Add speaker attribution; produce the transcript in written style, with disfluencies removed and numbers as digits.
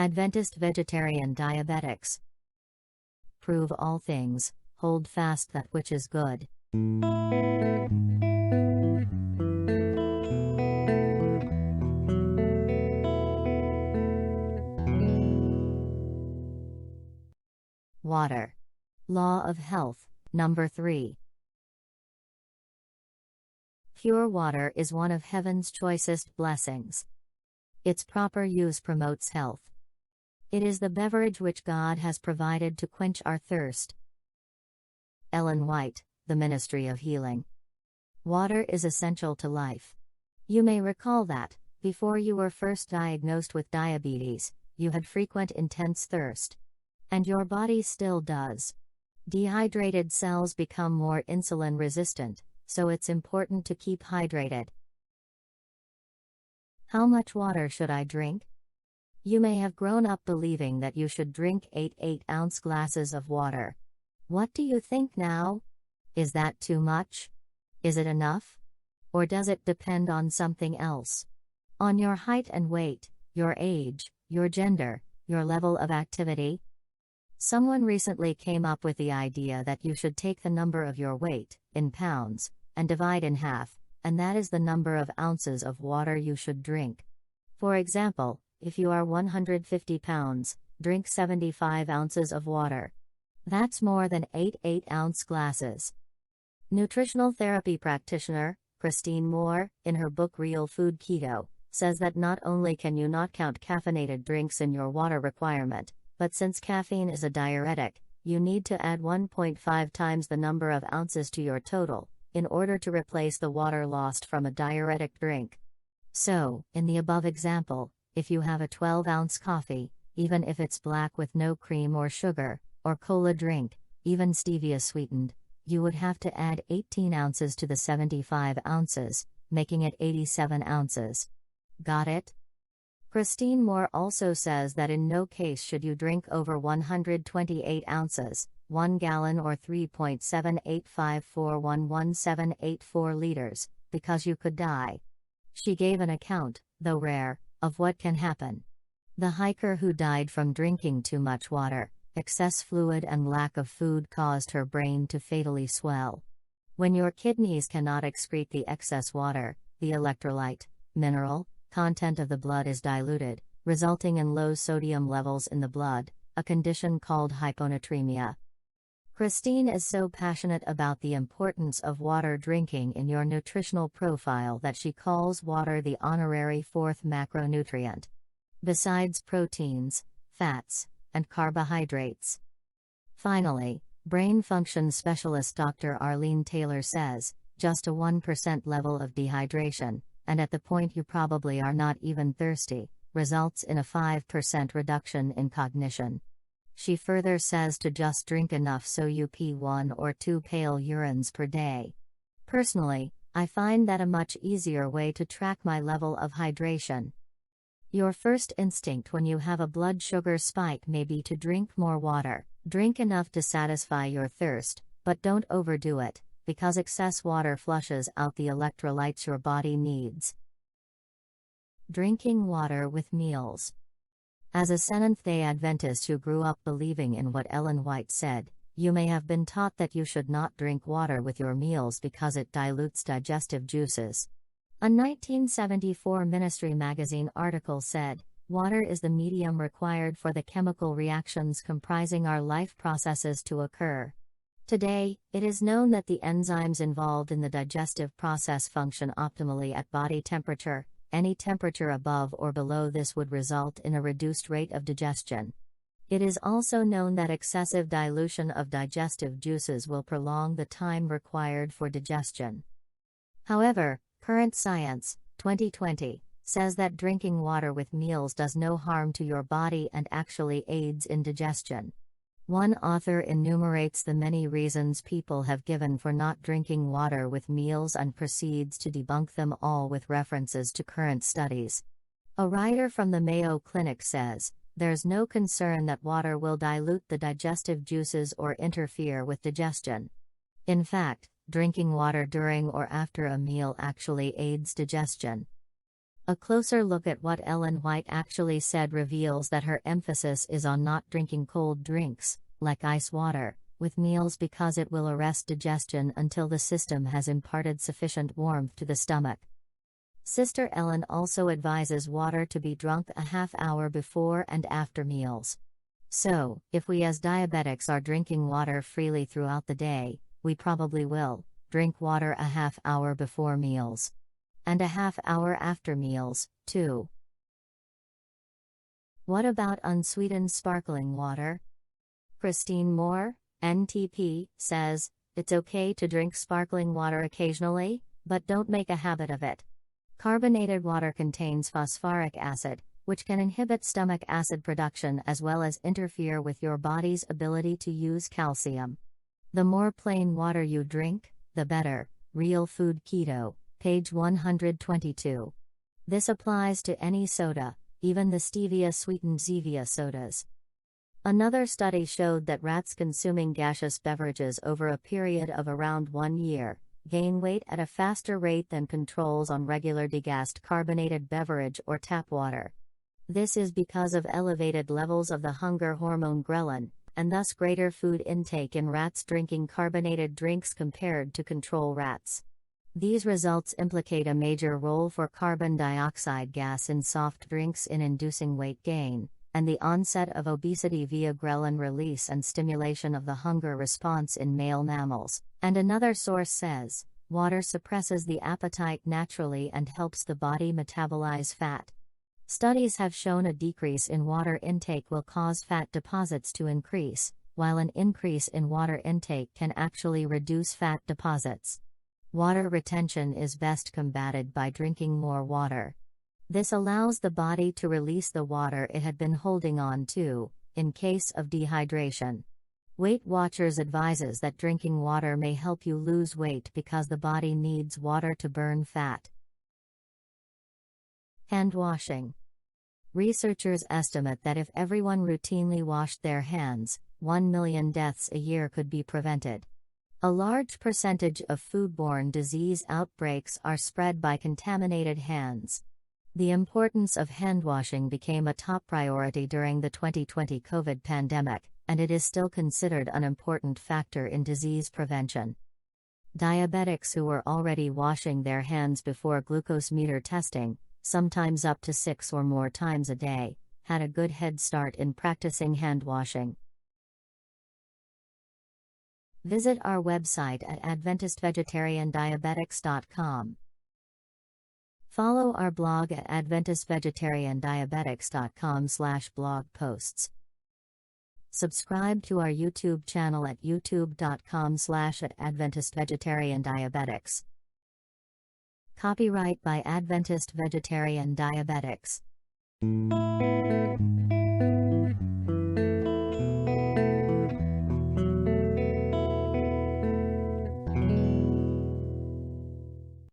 Speaker 1: Adventist vegetarian diabetics. Prove all things, hold fast that which is good. Water. Law of health, number 3. Pure water is one of heaven's choicest blessings. Its proper use promotes health. It is the beverage which God has provided to quench our thirst. Ellen White, The Ministry of Healing. Water is essential to life. You may recall that, before you were first diagnosed with diabetes, you had frequent intense thirst. And your body still does. Dehydrated cells become more insulin resistant, so it's important to keep hydrated. How much water should I drink? You may have grown up believing that you should drink 8 8-ounce glasses of water. What do you think now? Is that too much? Is it enough? Or does it depend on something else? On your height and weight, your age, your gender, your level of activity? Someone recently came up with the idea that you should take the number of your weight, in pounds, and divide in half, and that is the number of ounces of water you should drink. For example, if you are 150 pounds, drink 75 ounces of water. That's more than 8 8-ounce glasses. Nutritional therapy practitioner, Christine Moore, in her book Real Food Keto, says that not only can you not count caffeinated drinks in your water requirement, but since caffeine is a diuretic, you need to add 1.5 times the number of ounces to your total, in order to replace the water lost from a diuretic drink. So, in the above example, if you have a 12-ounce coffee, even if it's black with no cream or sugar, or cola drink, even stevia sweetened, you would have to add 18 ounces to the 75 ounces, making it 87 ounces. Got it? Christine Moore also says that in no case should you drink over 128 ounces, 1 gallon or 3.785411784 liters, because you could die. She gave an account, though rare, of what can happen. The hiker who died from drinking too much water, excess fluid and lack of food caused her brain to fatally swell. When your kidneys cannot excrete the excess water, the electrolyte, mineral, content of the blood is diluted, resulting in low sodium levels in the blood, a condition called hyponatremia. Christine is so passionate about the importance of water drinking in your nutritional profile that she calls water the honorary 4th macronutrient. Besides proteins, fats, and carbohydrates. Finally, brain function specialist Dr. Arlene Taylor says, just a 1% level of dehydration, and at the point you probably are not even thirsty, results in a 5% reduction in cognition. She further says to just drink enough so you pee 1 or 2 pale urines per day. Personally, I find that a much easier way to track my level of hydration. Your first instinct when you have a blood sugar spike may be to drink more water. Drink enough to satisfy your thirst, but don't overdo it, because excess water flushes out the electrolytes your body needs. Drinking water with meals. As a Seventh-day Adventist who grew up believing in what Ellen White said, you may have been taught that you should not drink water with your meals because it dilutes digestive juices. A 1974 Ministry magazine article said, "Water is the medium required for the chemical reactions comprising our life processes to occur." Today, it is known that the enzymes involved in the digestive process function optimally at body temperature. Any temperature above or below this would result in a reduced rate of digestion. It is also known that excessive dilution of digestive juices will prolong the time required for digestion. However, current science, 2020, says that drinking water with meals does no harm to your body and actually aids in digestion. One author enumerates the many reasons people have given for not drinking water with meals and proceeds to debunk them all with references to current studies. A writer from the Mayo Clinic says, "There's no concern that water will dilute the digestive juices or interfere with digestion. In fact, drinking water during or after a meal actually aids digestion." A closer look at what Ellen White actually said reveals that her emphasis is on not drinking cold drinks, like ice water, with meals because it will arrest digestion until the system has imparted sufficient warmth to the stomach. Sister Ellen also advises water to be drunk a half hour before and after meals. So, if we as diabetics are drinking water freely throughout the day, we probably will drink water a half hour before meals. And a half hour after meals, too. What about unsweetened sparkling water? Christine Moore, NTP, says, it's okay to drink sparkling water occasionally, but don't make a habit of it. Carbonated water contains phosphoric acid, which can inhibit stomach acid production as well as interfere with your body's ability to use calcium. The more plain water you drink, the better. Real Food Keto, page 122. This applies to any soda, even the stevia-sweetened Zevia sodas. Another study showed that rats consuming gaseous beverages over a period of around 1 year gain weight at a faster rate than controls on regular degassed carbonated beverage or tap water. This is because of elevated levels of the hunger hormone ghrelin, and thus greater food intake in rats drinking carbonated drinks compared to control rats. These results implicate a major role for carbon dioxide gas in soft drinks in inducing weight gain, and the onset of obesity via ghrelin release and stimulation of the hunger response in male mammals. And another source says, water suppresses the appetite naturally and helps the body metabolize fat. Studies have shown a decrease in water intake will cause fat deposits to increase, while an increase in water intake can actually reduce fat deposits. Water retention is best combated by drinking more water. This allows the body to release the water it had been holding on to, in case of dehydration. Weight Watchers advises that drinking water may help you lose weight because the body needs water to burn fat. Hand washing. Researchers estimate that if everyone routinely washed their hands, 1 million deaths a year could be prevented. A large percentage of foodborne disease outbreaks are spread by contaminated hands. The importance of handwashing became a top priority during the 2020 COVID pandemic, and it is still considered an important factor in disease prevention. Diabetics who were already washing their hands before glucose meter testing, sometimes up to 6 or more times a day, had a good head start in practicing hand washing. Visit our website at AdventistVegetarianDiabetics.com. Follow our blog at AdventistVegetarianDiabetics.com/blog posts. Subscribe to our YouTube channel at youtube.com/AdventistVegetarianDiabetics. Copyright by Adventist Vegetarian Diabetics.